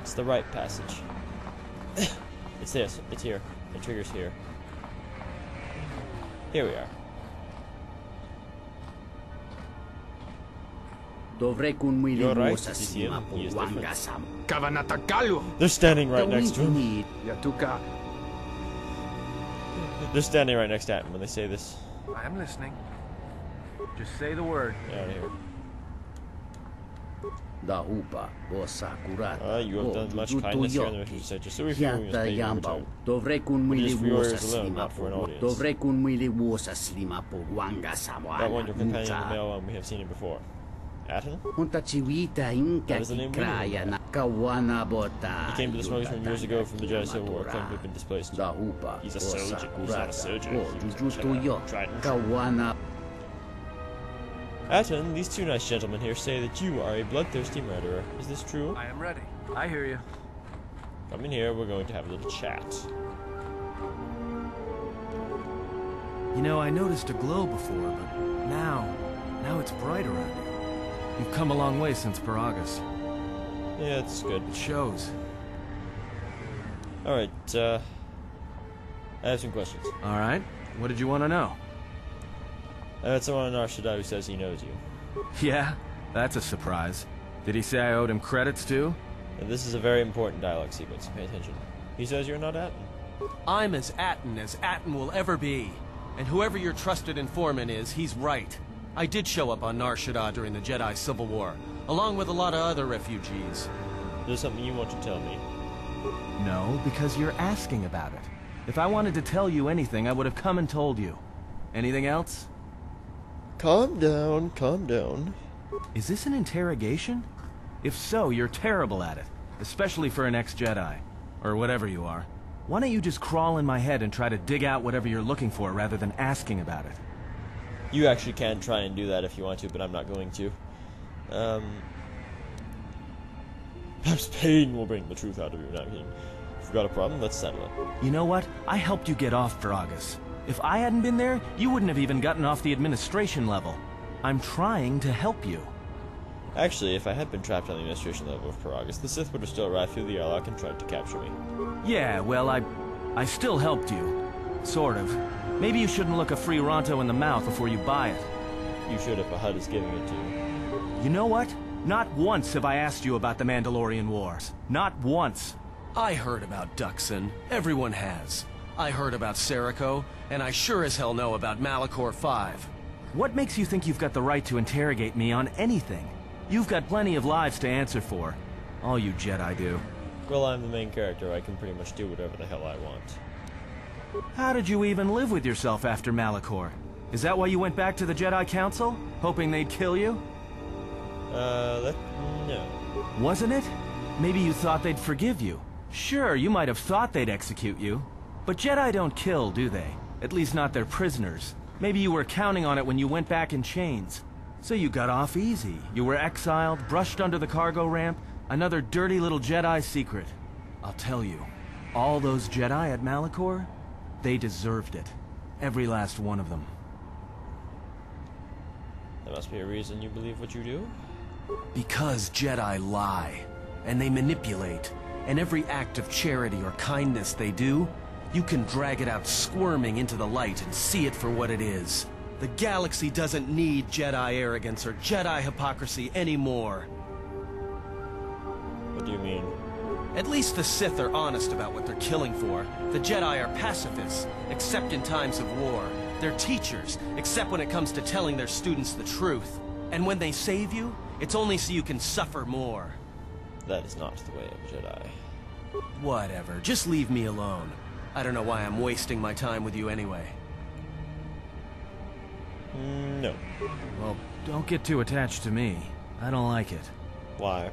It's the right passage. It's this. It's here. It triggers here. Here we are. You're right. You see him? He is different. They're standing right next to him. They're standing right next to Atton when they say this. I am listening. Just say the word. Get out of here. You have done much kindness here in the mission sector, so we feel we must pay you in return. But it is for yours alone, not for an audience. That one, your companion in the male one, we have seen him before. Atton? That is the name we knew. He came to the smugglers from years ago from the Jedi Civil War, claiming to have been displaced. He's a soldier. He's not a surgeon. Atton, these two nice gentlemen here say that you are a bloodthirsty murderer. Is this true? I am ready. I hear you. Come in here, we're going to have a little chat. You know, I noticed a glow before, but now it's bright around you. You've come a long way since Paragus. Yeah, it's good. It shows. Alright, I have some questions. Alright, what did you want to know? I had someone in our Shadowy who says he knows you. Yeah, that's a surprise. Did he say I owed him credits too? And this is a very important dialogue sequence, pay attention. He says you're not Atton. I'm as Atton will ever be. And whoever your trusted informant is, he's right. I did show up on Nar Shaddaa during the Jedi Civil War, along with a lot of other refugees. There's something you want to tell me. No, because you're asking about it. If I wanted to tell you anything, I would have come and told you. Anything else? Calm down, calm down. Is this an interrogation? If so, you're terrible at it, especially for an ex-Jedi, or whatever you are. Why don't you just crawl in my head and try to dig out whatever you're looking for rather than asking about it? You actually can try and do that if you want to, but I'm not going to. Perhaps pain will bring the truth out of you. Now, if you've got a problem, let's settle it. You know what? I helped you get off Paragus. If I hadn't been there, you wouldn't have even gotten off the administration level. I'm trying to help you. Actually, if I had been trapped on the administration level of Paragus, the Sith would have still arrived through the airlock and tried to capture me. Yeah, well, I still helped you. Sort of. Maybe you shouldn't look a free Ronto in the mouth before you buy it. You should if a HUD is giving it to you. You know what? Not once have I asked you about the Mandalorian Wars. Not once. I heard about Duxon. Everyone has. I heard about Serico, and I sure as hell know about Malachor 5. What makes you think you've got the right to interrogate me on anything? You've got plenty of lives to answer for. All you Jedi do. Well, I'm the main character. I can pretty much do whatever the hell I want. How did you even live with yourself after Malachor? Is that why you went back to the Jedi Council? Hoping they'd kill you? No. Wasn't it? Maybe you thought they'd forgive you. Sure, you might have thought they'd execute you. But Jedi don't kill, do they? At least not their prisoners. Maybe you were counting on it when you went back in chains. So you got off easy. You were exiled, brushed under the cargo ramp, another dirty little Jedi secret. I'll tell you, all those Jedi at Malachor, they deserved it. Every last one of them. There must be a reason you believe what you do? Because Jedi lie, and they manipulate, and every act of charity or kindness they do, you can drag it out squirming into the light and see it for what it is. The galaxy doesn't need Jedi arrogance or Jedi hypocrisy anymore. What do you mean? At least the Sith are honest about what they're killing for. The Jedi are pacifists, except in times of war. They're teachers, except when it comes to telling their students the truth. And when they save you, it's only so you can suffer more. That is not the way of a Jedi. Whatever, just leave me alone. I don't know why I'm wasting my time with you anyway. No. Well, don't get too attached to me. I don't like it. Why?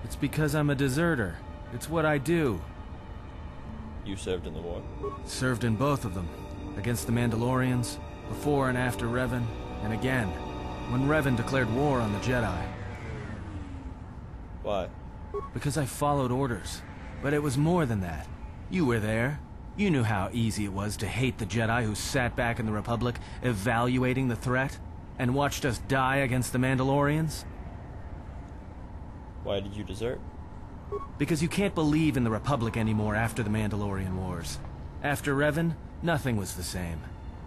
It's because I'm a deserter. It's what I do. You served in the war? Served in both of them. Against the Mandalorians, before and after Revan, and again, when Revan declared war on the Jedi. Why? Because I followed orders. But it was more than that. You were there. You knew how easy it was to hate the Jedi who sat back in the Republic, evaluating the threat, and watched us die against the Mandalorians. Why did you desert? Because you can't believe in the Republic anymore after the Mandalorian Wars. After Revan, nothing was the same.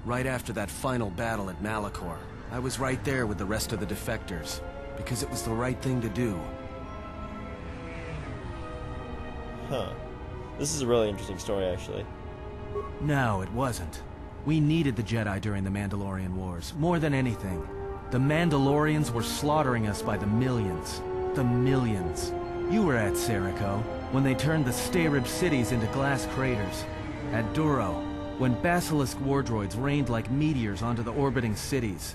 Right after that final battle at Malachor, I was right there with the rest of the defectors, because it was the right thing to do. Huh. This is a really interesting story, actually. No, it wasn't. We needed the Jedi during the Mandalorian Wars, more than anything. The Mandalorians were slaughtering us by the millions. The millions. You were at Serico, when they turned the Starib cities into glass craters. At Duro, when Basilisk war droids rained like meteors onto the orbiting cities.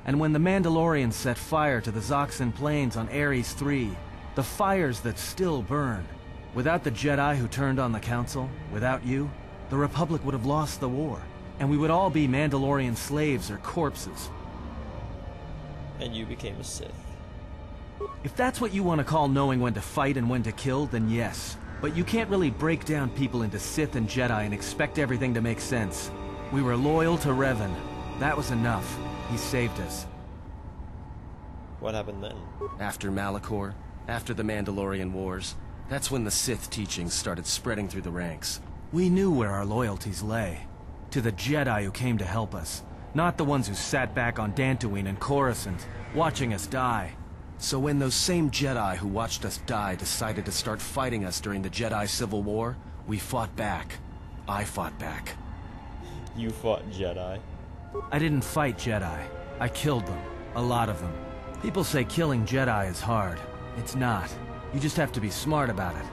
And when the Mandalorians set fire to the Zoxan plains on Ares III, the fires that still burn. Without the Jedi who turned on the Council, without you, the Republic would have lost the war, and we would all be Mandalorian slaves or corpses. And you became a Sith. If that's what you want to call knowing when to fight and when to kill, then yes. But you can't really break down people into Sith and Jedi and expect everything to make sense. We were loyal to Revan. That was enough. He saved us. What happened then? After Malachor, after the Mandalorian Wars, that's when the Sith teachings started spreading through the ranks. We knew where our loyalties lay. To the Jedi who came to help us. Not the ones who sat back on Dantooine and Coruscant, watching us die. So when those same Jedi who watched us die decided to start fighting us during the Jedi Civil War, we fought back. I fought back. You fought Jedi? I didn't fight Jedi. I killed them. A lot of them. People say killing Jedi is hard. It's not. You just have to be smart about it.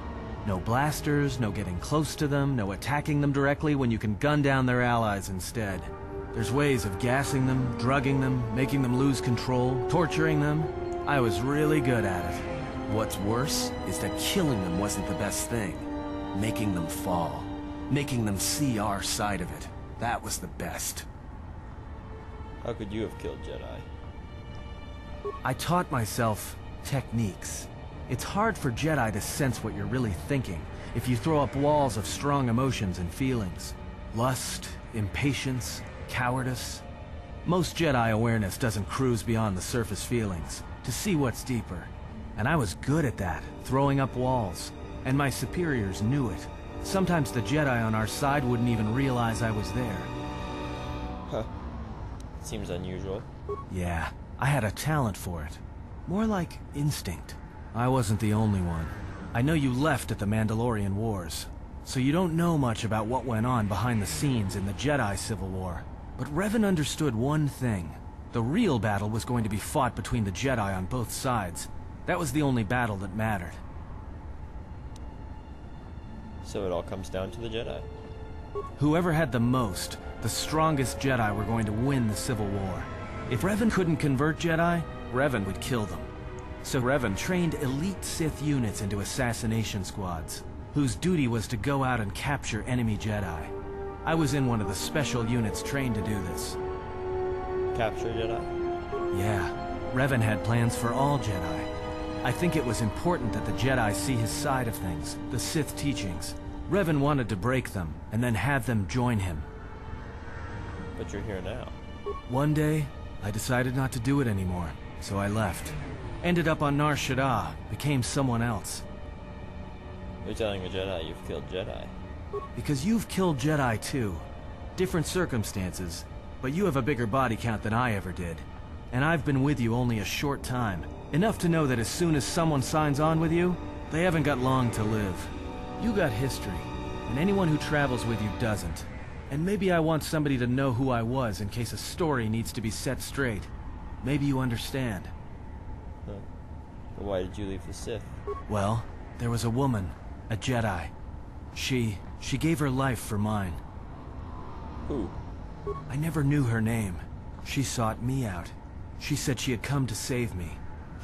No blasters, no getting close to them, no attacking them directly when you can gun down their allies instead. There's ways of gassing them, drugging them, making them lose control, torturing them. I was really good at it. What's worse is that killing them wasn't the best thing. Making them fall. Making them see our side of it. That was the best. How could you have killed Jedi? I taught myself techniques. It's hard for Jedi to sense what you're really thinking if you throw up walls of strong emotions and feelings. Lust, impatience, cowardice. Most Jedi awareness doesn't cruise beyond the surface feelings, to see what's deeper. And I was good at that, throwing up walls. And my superiors knew it. Sometimes the Jedi on our side wouldn't even realize I was there. Huh. Seems unusual. Yeah, I had a talent for it. More like instinct. I wasn't the only one. I know you left at the Mandalorian Wars, so you don't know much about what went on behind the scenes in the Jedi Civil War. But Revan understood one thing. The real battle was going to be fought between the Jedi on both sides. That was the only battle that mattered. So it all comes down to the Jedi. Whoever had the most, the strongest Jedi were going to win the Civil War. If Revan couldn't convert Jedi, Revan would kill them. So Revan trained elite Sith units into assassination squads, whose duty was to go out and capture enemy Jedi. I was in one of the special units trained to do this. Capture Jedi? Yeah. Revan had plans for all Jedi. I think it was important that the Jedi see his side of things, the Sith teachings. Revan wanted to break them, and then have them join him. But you're here now. One day, I decided not to do it anymore, so I left. Ended up on Nar Shaddaa, became someone else. You're telling a Jedi you've killed Jedi. Because you've killed Jedi too. Different circumstances, but you have a bigger body count than I ever did. And I've been with you only a short time. Enough to know that as soon as someone signs on with you, they haven't got long to live. You got history, and anyone who travels with you doesn't. And maybe I want somebody to know who I was in case a story needs to be set straight. Maybe you understand. Huh. But why did you leave the Sith? Well, there was a woman, a Jedi. She gave her life for mine. Who? I never knew her name. She sought me out. She said she had come to save me.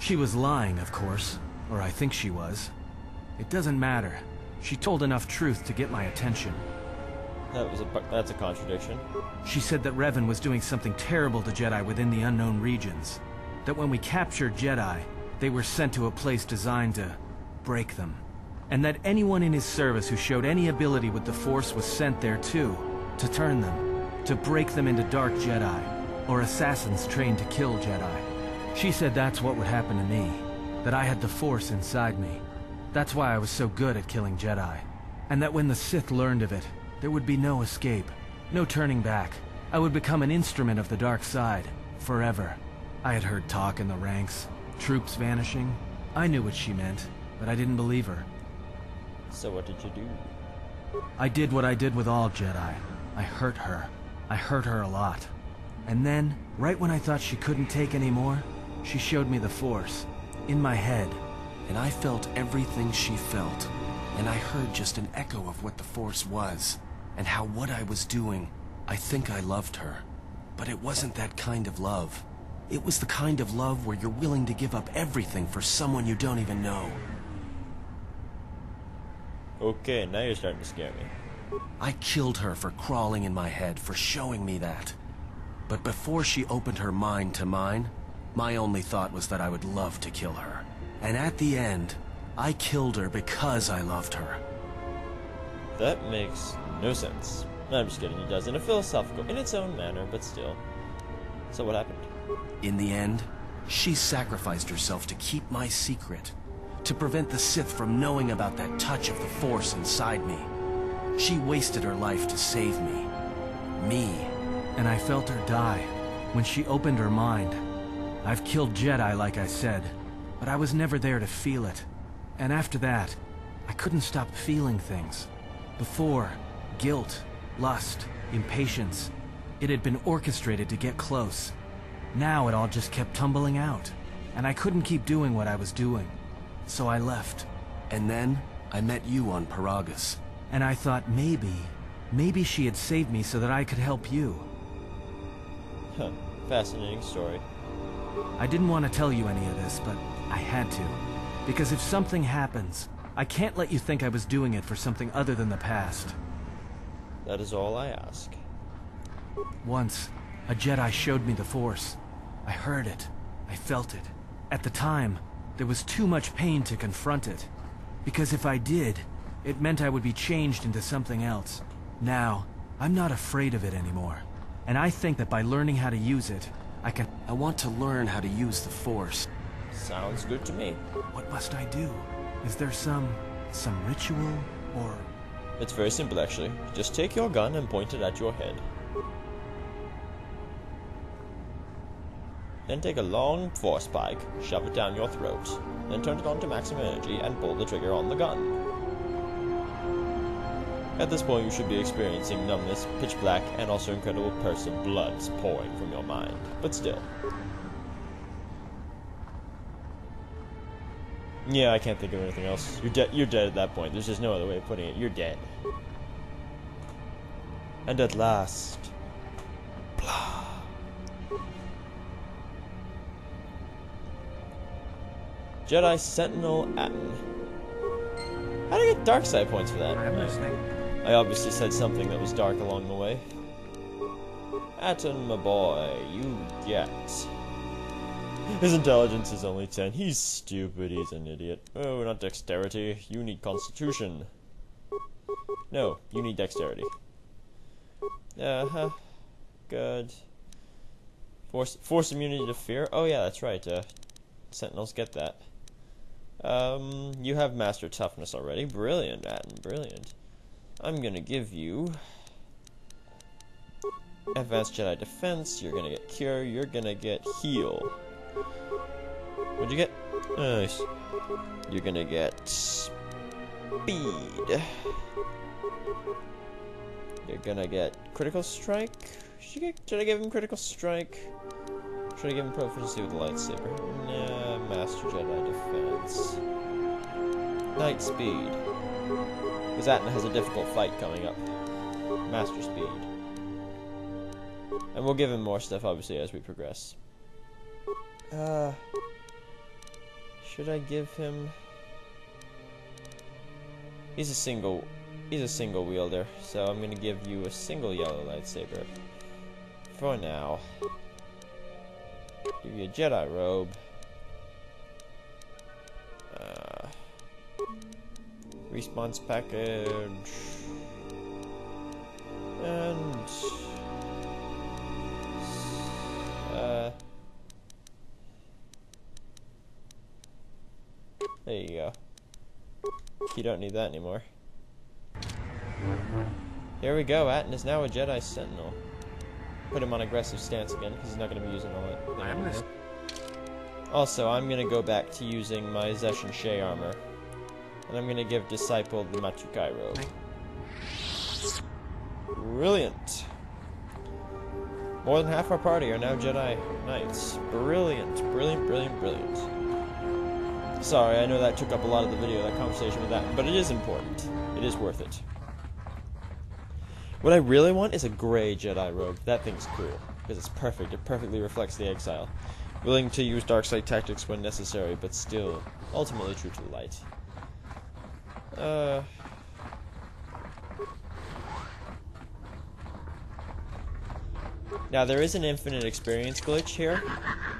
She was lying, of course. Or I think she was. It doesn't matter. She told enough truth to get my attention. That's a contradiction. She said that Revan was doing something terrible to Jedi within the unknown regions. That when we captured Jedi, they were sent to a place designed to break them. And that anyone in his service who showed any ability with the Force was sent there too, to turn them, to break them into dark Jedi, or assassins trained to kill Jedi. She said that's what would happen to me, that I had the Force inside me. That's why I was so good at killing Jedi. And that when the Sith learned of it, there would be no escape, no turning back. I would become an instrument of the dark side, forever. I had heard talk in the ranks, troops vanishing. I knew what she meant, but I didn't believe her. So what did you do? I did what I did with all Jedi. I hurt her. I hurt her a lot. And then, right when I thought she couldn't take any more, she showed me the Force, in my head. And I felt everything she felt. And I heard just an echo of what the Force was, and how what I was doing, I think I loved her. But it wasn't that kind of love. It was the kind of love where you're willing to give up everything for someone you don't even know. Okay, now you're starting to scare me. I killed her for crawling in my head, for showing me that. But before she opened her mind to mine, my only thought was that I would love to kill her. And at the end, I killed her because I loved her. That makes no sense. No, I'm just kidding, it does. In a philosophical, in its own manner, but still. So what happened? In the end, she sacrificed herself to keep my secret, to prevent the Sith from knowing about that touch of the Force inside me. She wasted her life to save me. Me. And I felt her die when she opened her mind. I've killed Jedi, like I said, but I was never there to feel it. And after that, I couldn't stop feeling things. Before, guilt, lust, impatience. It had been orchestrated to get close. Now it all just kept tumbling out, and I couldn't keep doing what I was doing. So I left. And then, I met you on Paragus. And I thought maybe she had saved me so that I could help you. Huh. Fascinating story. I didn't want to tell you any of this, but I had to. Because if something happens, I can't let you think I was doing it for something other than the past. That is all I ask. Once, a Jedi showed me the Force. I heard it. I felt it. At the time, there was too much pain to confront it. Because if I did, it meant I would be changed into something else. Now, I'm not afraid of it anymore. And I think that by learning how to use it, I want to learn how to use the Force. Sounds good to me. What must I do? Is there some ritual, or... It's very simple, actually. Just take your gun and point it at your head. Then take a long force spike, shove it down your throat, then turn it on to maximum energy and pull the trigger on the gun. At this point, you should be experiencing numbness, pitch black, and also incredible bursts of blood pouring from your mind. But still. Yeah, I can't think of anything else. You're dead at that point. There's just no other way of putting it. You're dead. And at last... blah. Jedi Sentinel Atton. How did I get dark side points for that? I'm listening. I obviously said something that was dark along the way. Atton, my boy, you get... His intelligence is only 10. He's stupid, he's an idiot. Oh, not dexterity. You need constitution. No, you need dexterity. Uh-huh. Good. Force immunity to fear? Oh yeah, that's right. Sentinels get that. You have master toughness already. Brilliant, Atton, brilliant. I'm gonna give you advanced Jedi defense. You're gonna get cure. You're gonna get heal. What'd you get? Nice. You're gonna get speed. You're gonna get critical strike. Should I give him critical strike? Should I give him proficiency with the lightsaber? Nah, master Jedi defense. Night speed. Because Atton has a difficult fight coming up. Master speed. And we'll give him more stuff, obviously, as we progress. Should I give him... He's a single wielder, so I'm gonna give you a single yellow lightsaber. For now. Give you a Jedi robe. Response package. And... You don't need that anymore. Here we go, Atton is now a Jedi Sentinel. Put him on aggressive stance again, because he's not going to be using all that thing anymore. Also, I'm going to go back to using my Zesh and Shay armor. And I'm going to give Disciple the Matukai robe. Brilliant! More than half our party are now Jedi Knights. Brilliant, brilliant, brilliant, brilliant. Sorry, I know that took up a lot of the video, that conversation with that, but it is important. It is worth it. What I really want is a gray Jedi robe. That thing's cool, because it's perfect. It perfectly reflects the exile. Willing to use dark side tactics when necessary, but still ultimately true to the light. Now, there is an infinite experience glitch here.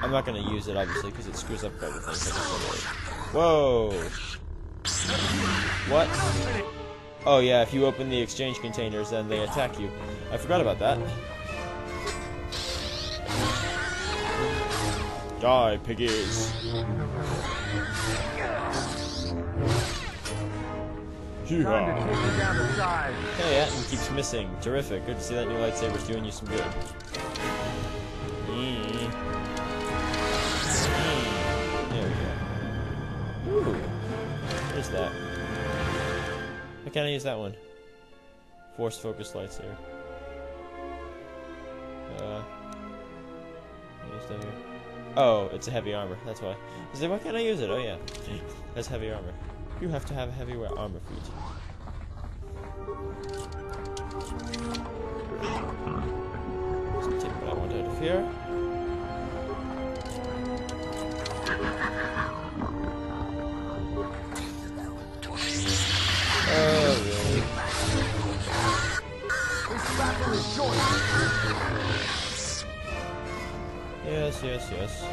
I'm not going to use it, obviously, because it screws up everything. Whoa! What? Oh, yeah, if you open the exchange containers, then they attack you. I forgot about that. Die, piggies! Hey, Atton keeps missing. Terrific. Good to see that new lightsaber's doing you some good. There we go. Ooh. What is that? Why can't I use that one? Force focused lightsaber. Oh, it's a heavy armor. That's why. Why can't I use it? Oh yeah, that's heavy armor. You have to have heavy armor feet. Let's take what I want out of here. Oh, really? Yes, yes, yes.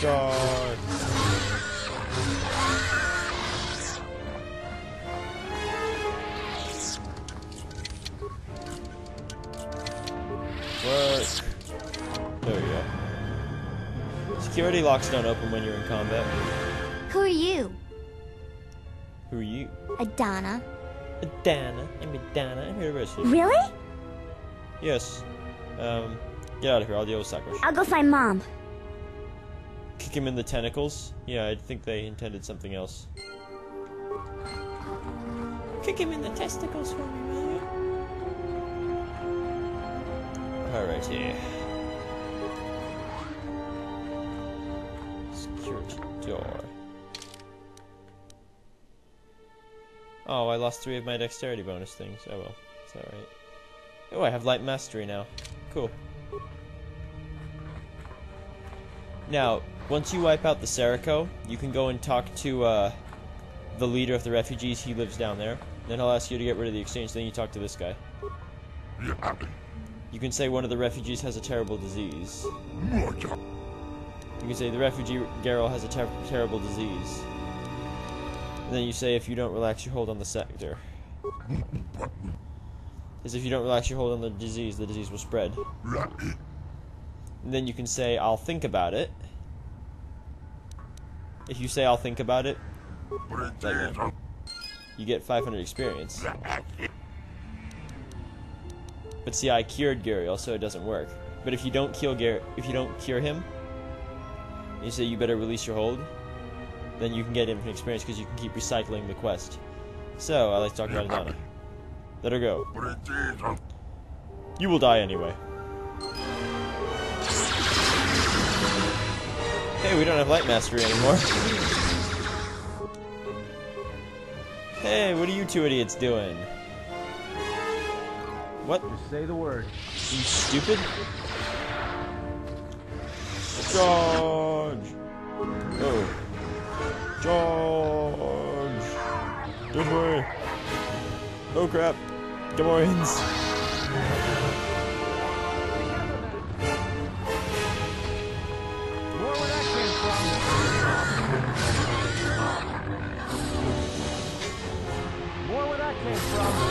God. Work. There we go. Security locks don't open when you're in combat. Who are you? Who are you? Adana. Adana. I'm Adana. I'm here to rescue. Really? Yes. Get out of here. I'll deal with Sackrush. I'll go find Mom. Kick him in the tentacles? Yeah, I think they intended something else. Kick him in the testicles for me, will you? Alrighty. Security door. Oh, I lost 3 of my dexterity bonus things. Oh well, it's alright. Oh, I have light mastery now. Cool. Now, once you wipe out the Serico, you can go and talk to the leader of the refugees. He lives down there. Then he'll ask you to get rid of the exchange. Then you talk to this guy. You can say one of the refugees has a terrible disease. You can say the refugee Garrel has a terrible disease. And then you say if you don't relax your hold on the sector. Because if you don't relax your hold on the disease will spread. And then you can say, I'll think about it. If you say, I'll think about it, you get 500 experience. But see, I cured Gariel, so it doesn't work. But if you don't cure him, you say you better release your hold, then you can get infinite experience because you can keep recycling the quest. So, I like to talk about Adana. Let her go. You will die anyway. Hey, we don't have light mastery anymore. Hey, what are you two idiots doing? What? Just say the word. You stupid? Charge! Oh. Charge! This way! Oh crap! Gamorreans! More where that came from.